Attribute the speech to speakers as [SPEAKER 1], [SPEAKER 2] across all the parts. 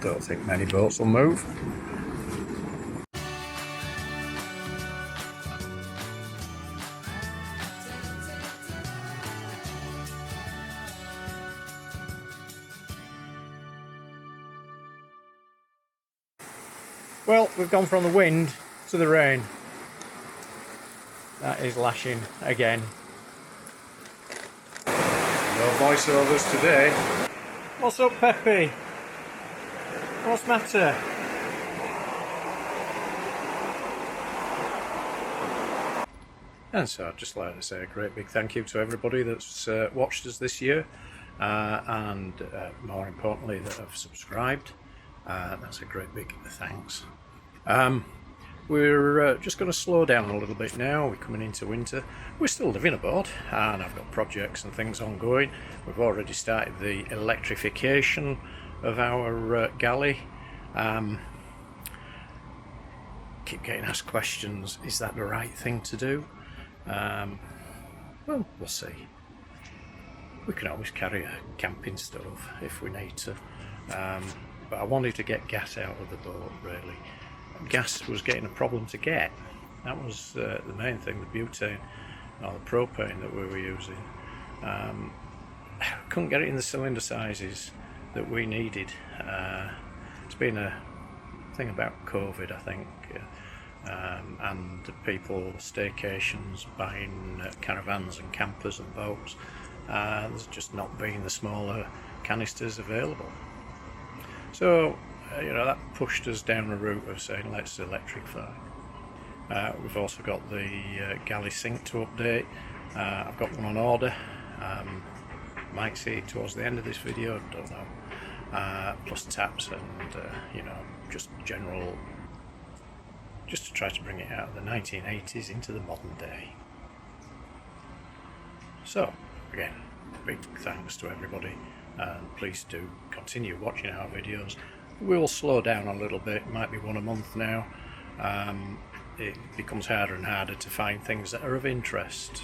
[SPEAKER 1] don't think many boats will move. Well, we've gone from the wind to the rain. That is lashing again. No voiceovers today. What's up, Peppy? What's the matter? And so I'd just like to say a great big thank you to everybody that's watched us this year, and more importantly that have subscribed. That's a great big thanks. We're just going to slow down a little bit now. We're coming into winter. We're still living aboard, and I've got projects and things ongoing. We've already started the electrification of our galley. Keep getting asked questions, is that the right thing to do? Well, we'll see. We can always carry a camping stove if we need to. But I wanted to get gas out of the boat, really. Gas was getting a problem to get. That was the main thing, the butane or the propane that we were using. Couldn't get it in the cylinder sizes that we needed. It's been a thing about COVID, I think, and people, staycations, buying caravans and campers and boats. There's just not been the smaller canisters available. So, that pushed us down the route of saying let's electrify. We've also got the galley sink to update. I've got one on order. Might see it towards the end of this video, don't know. Plus taps and just general, just to try to bring it out of the 1980s into the modern day. So again, big thanks to everybody, and please do continue watching our videos. We'll slow down a little bit, it might be one a month now. It becomes harder and harder to find things that are of interest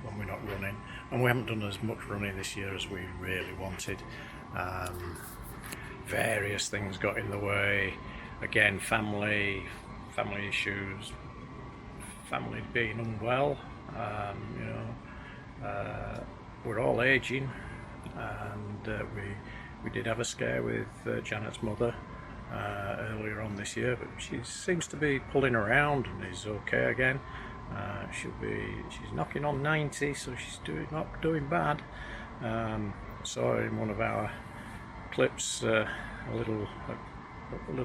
[SPEAKER 1] when we're not running, and we haven't done as much running this year as we really wanted. Various things got in the way. Again, family issues, family being unwell. We're all aging, and we did have a scare with Janet's mother earlier on this year, but she seems to be pulling around and is okay again. She's knocking on 90, so she's not doing bad. Saw in one of our clips a little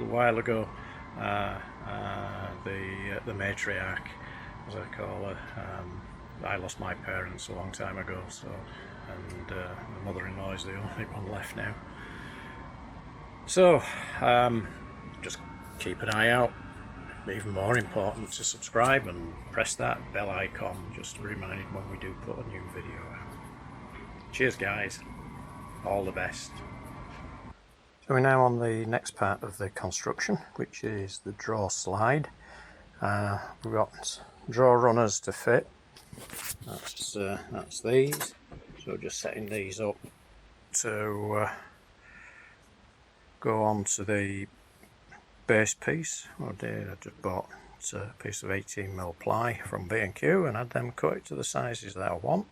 [SPEAKER 1] while ago, the matriarch, as I call her. I lost my parents a long time ago, and the mother-in-law is the only one left now. So just keep an eye out. Even more important, to subscribe and press that bell icon just to be reminded when we do put a new video out. Cheers guys, all the best. So we're now on the next part of the construction, which is the draw slide. We've got draw runners to fit. That's these. So just setting these up to go on to the base piece. I just bought a piece of 18mm ply from B&Q and had them cut it to the sizes that I want.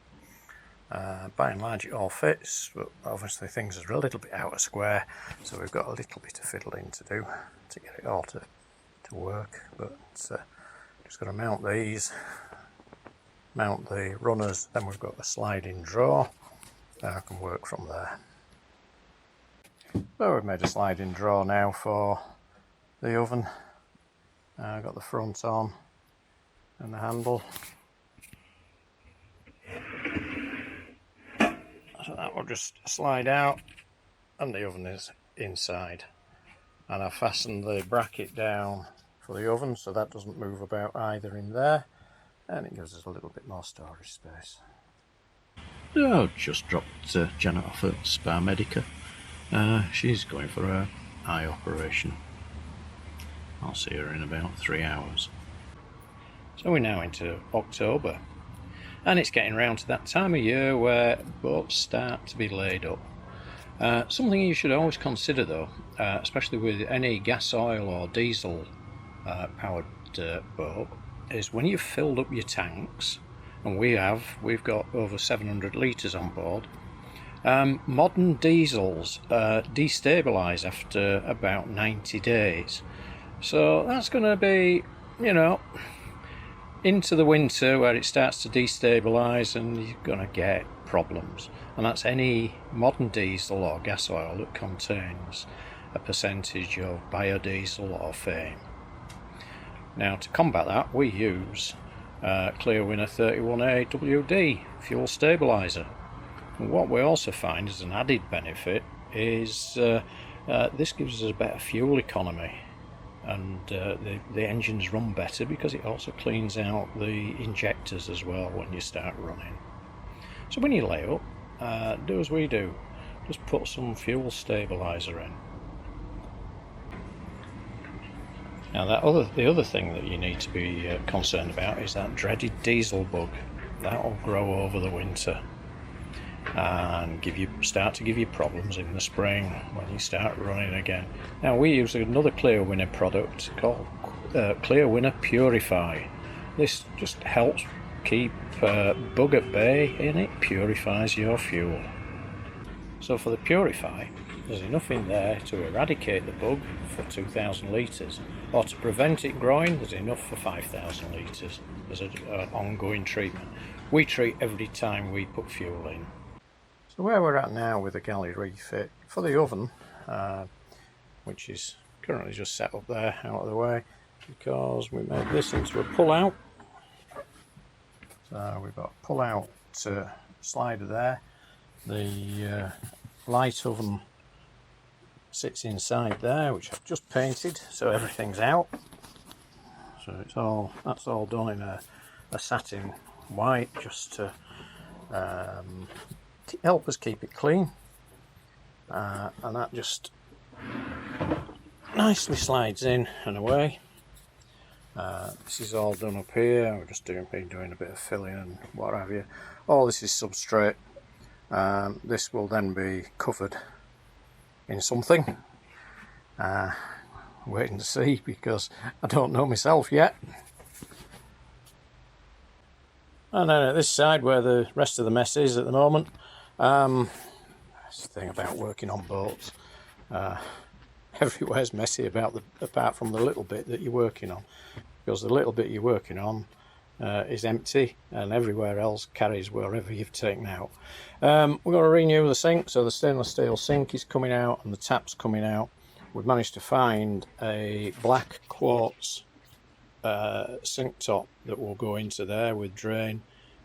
[SPEAKER 1] By and large it all fits, but obviously things are a little bit out of square, so we've got a little bit of fiddling to do to get it all to work. But just got to mount these, mount the runners, then we've got the sliding draw, and I can work from there. So we've made a sliding draw now for the oven. I've got the front on and the handle. So that will just slide out and the oven is inside. And I've fastened the bracket down for the oven so that doesn't move about either in there, and it gives us a little bit more storage space. So just dropped Janet off at Spa Medica. She's going for her eye operation. I'll see her in about 3 hours. So we're now into October, and it's getting round to that time of year where boats start to be laid up. Something you should always consider though, especially with any gas, oil or diesel powered boat, is when you've filled up your tanks, and we've got over 700 litres on board. Modern diesels destabilise after about 90 days, so that's going to be, you know, into the winter where it starts to destabilise and you're going to get problems. And that's any modern diesel or gas oil that contains a percentage of biodiesel or FAME. Now, to combat that, we use Clear Winner 31A WD fuel stabiliser. And what we also find as an added benefit is this gives us a better fuel economy, and the engines run better because it also cleans out the injectors as well when you start running. So when you lay up, do as we do, just put some fuel stabiliser in. Now the other thing that you need to be concerned about is that dreaded diesel bug. That will grow over the winter and start to give you problems in the spring when you start running again. Now we use another Clear Winner product called Clear Winner Purify. This just helps keep bug at bay, and it purifies your fuel. So for the Purify, there's enough in there to eradicate the bug for 2,000 litres, or to prevent it growing there's enough for 5,000 litres as an ongoing treatment. We treat every time we put fuel in. So where we're at now with the Galley refit for the oven, which is currently just set up there out of the way because we made this into a pull-out. So we've got a pull-out slider there. The light oven sits inside there, which I've just painted, so everything's out. So that's all done in a satin white, just to help us keep it clean, and that just nicely slides in and away. This is all done up here. We're just doing a bit of filling and what have you. All this is substrate. This will then be covered in something. Waiting to see, because I don't know myself yet. And then at this side, where the rest of the mess is at the moment, that's the thing about working on boats. Everywhere's messy apart from the little bit that you're working on, because the little bit you're working on is empty, and everywhere else carries wherever you've taken out. We're going to renew the sink, so the stainless steel sink is coming out and the tap's coming out. We've managed to find a black quartz sink top that will go into there with drain,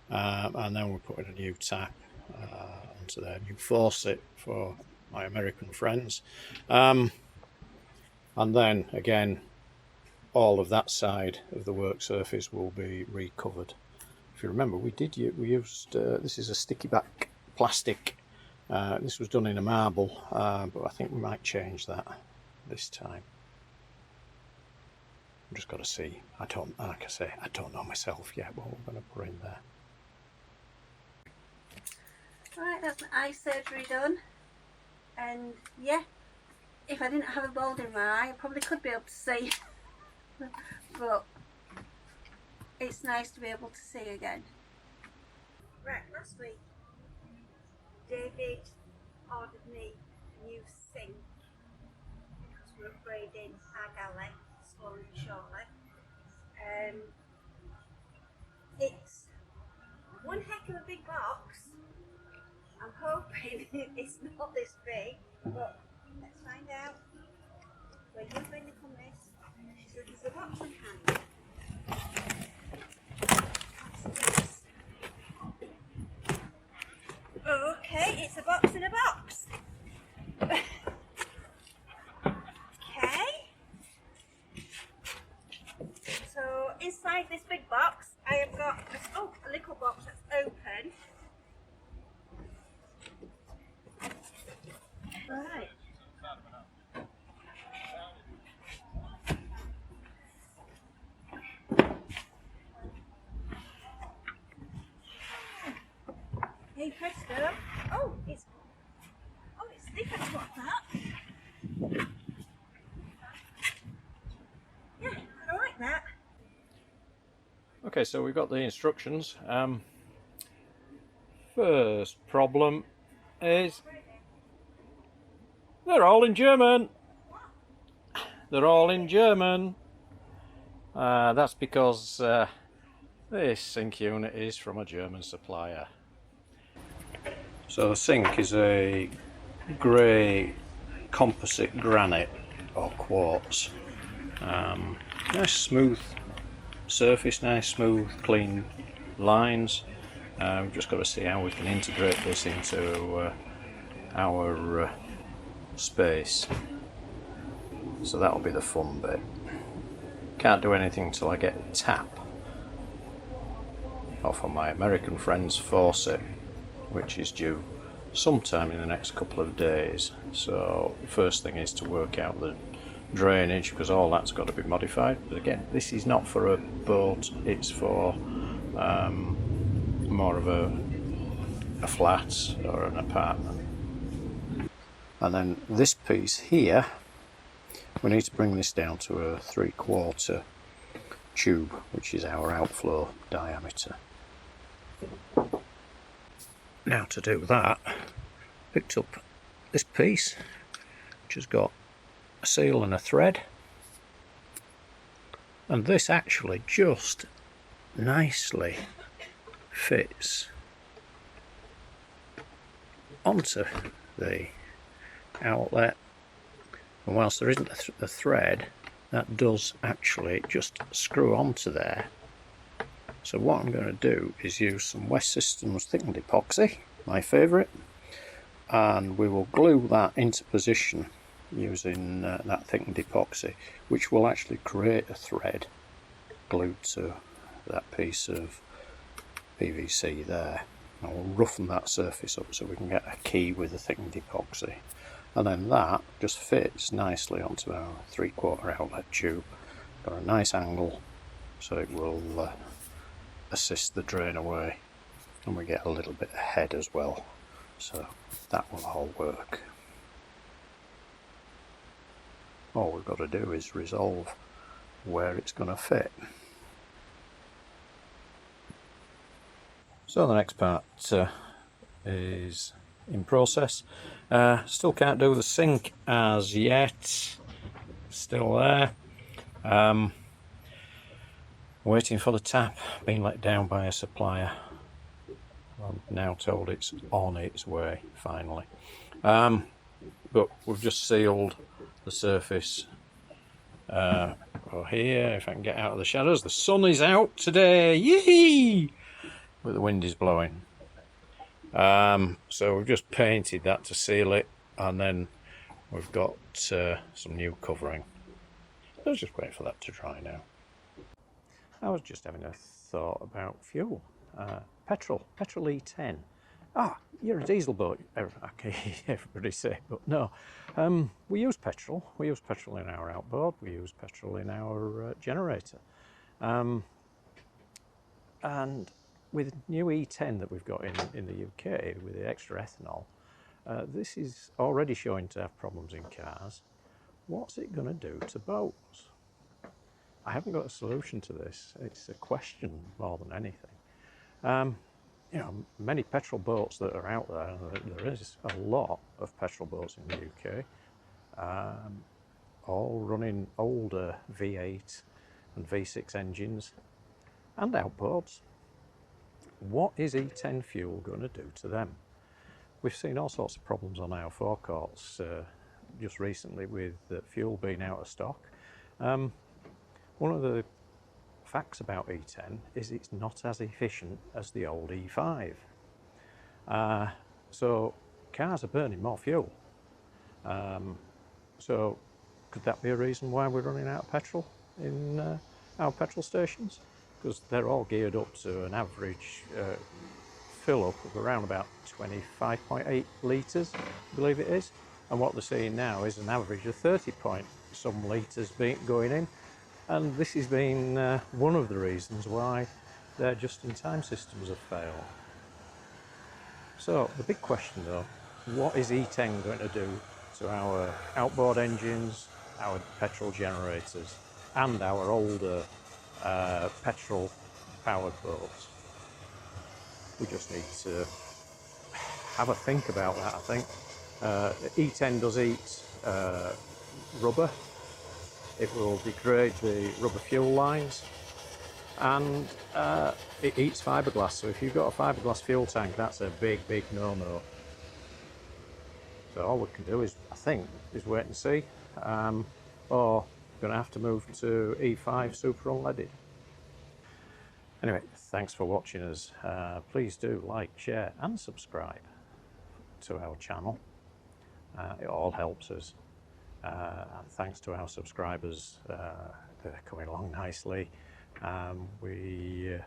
[SPEAKER 1] and then we're putting a new tap onto there, new faucet for my American friends, and then again all of that side of the work surface will be recovered. If you remember, we used this is a sticky back plastic. This was done in a marble, but I think we might change that this time. I've just got to see. Like I say, I don't know myself yet what we're going to put in there.
[SPEAKER 2] Right, that's my eye surgery done, and yeah, if I didn't have a bulge in my eye, I probably could be able to see. But it's nice to be able to see again. Right, last week David ordered me a new sink because we're upgrading our galley slowly and shortly. It's one heck of a big box. I'm hoping it's not this big, but let's find out. When you bring the compass, so there's the box in hand. Okay, it's a box in a box. Okay. So inside this big box, I have got a little box that's open. Right. Hey presto. Oh, it's
[SPEAKER 1] Okay, so we've got the instructions. First problem is they're all in German. They're all in German. That's because this sink unit is from a German supplier. So the sink is a grey composite granite or quartz. Nice smooth surface, nice smooth clean lines. We've just got to see how we can integrate this into our space. So that'll be the fun bit. Can't do anything until I get a tap off of my American friend's faucet, which is due sometime in the next couple of days. So the first thing is to work out the drainage, because all that's got to be modified. But again, this is not for a boat, it's for more of a flat or an apartment. And then this piece here, we need to bring this down to a 3/4 tube, which is our outflow diameter. Now to do that, picked up this piece, which has got a seal and a thread, and this actually just nicely fits onto the outlet, and whilst there isn't a thread, that does actually just screw onto there. So what I'm going to do is use some West Systems thickened epoxy, my favourite, and we will glue that into position using that thickened epoxy, which will actually create a thread glued to that piece of PVC there. And we'll roughen that surface up so we can get a key with the thickened epoxy, and then that just fits nicely onto our 3/4 outlet tube. Got a nice angle, so it will assist the drain away, and we get a little bit ahead as well, so that will all work. All we've got to do is resolve where it's going to fit. So the next part is in process. Still can't do the sink as yet, still there. Waiting for the tap, being let down by a supplier. I'm now told it's on its way finally. But we've just sealed the surface here, if I can get out of the shadows. The sun is out today, yee! But the wind is blowing. So we've just painted that to seal it, and then we've got some new covering. Let's just wait for that to dry now. I was just having a thought about fuel. Petrol E10. Ah, you're a diesel boat, everybody say, but no. We use petrol. We use petrol in our outboard. We use petrol in our generator. And with new E10 that we've got in the UK with the extra ethanol, this is already showing to have problems in cars. What's it going to do to boats? I haven't got a solution to this. It's a question more than anything. You know, many petrol boats that are out there, there is a lot of petrol boats in the UK, all running older V8 and V6 engines and outboards. What is E10 fuel going to do to them? We've seen all sorts of problems on our forecourts just recently with fuel being out of stock. One of the facts about E10 is it's not as efficient as the old E5. So cars are burning more fuel. So could that be a reason why we're running out of petrol in our petrol stations? Because they're all geared up to an average fill up of around about 25.8 litres, I believe it is. And what they're seeing now is an average of 30 point some litres going in. And this has been one of the reasons why their just-in-time systems have failed. So the big question though, what is E10 going to do to our outboard engines, our petrol generators, and our older petrol powered boats. We just need to have a think about that, I think. E10 does eat rubber. It will degrade the rubber fuel lines, and it eats fiberglass. So if you've got a fiberglass fuel tank, that's a big no-no. So all we can do is, I think, is wait and see, or going to have to move to E5 super unleaded. Anyway, thanks for watching us. Please do like, share and subscribe to our channel. It all helps us. And thanks to our subscribers, they're coming along nicely. We,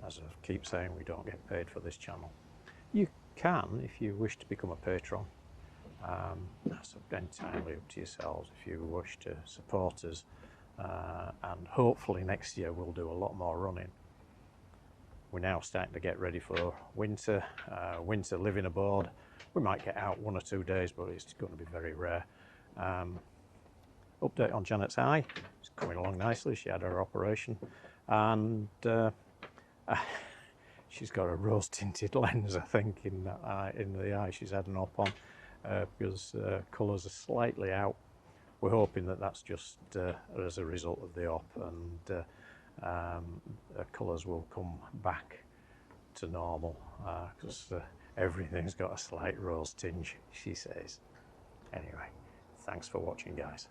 [SPEAKER 1] as I keep saying, we don't get paid for this channel. You can, if you wish to become a patron. That's entirely up to yourselves if you wish to support us. And hopefully next year we'll do a lot more running. We're now starting to get ready for winter. Winter living aboard. We might get out 1 or 2 days, but it's going to be very rare. Update on Janet's eye. It's coming along nicely. She had her operation, and she's got a rose-tinted lens, I think, in that eye, in the eye she's had an op on, because colours are slightly out. We're hoping that that's just as a result of the op, and colours will come back to normal, because everything's got a slight rose tinge, she says. Anyway, thanks for watching, guys.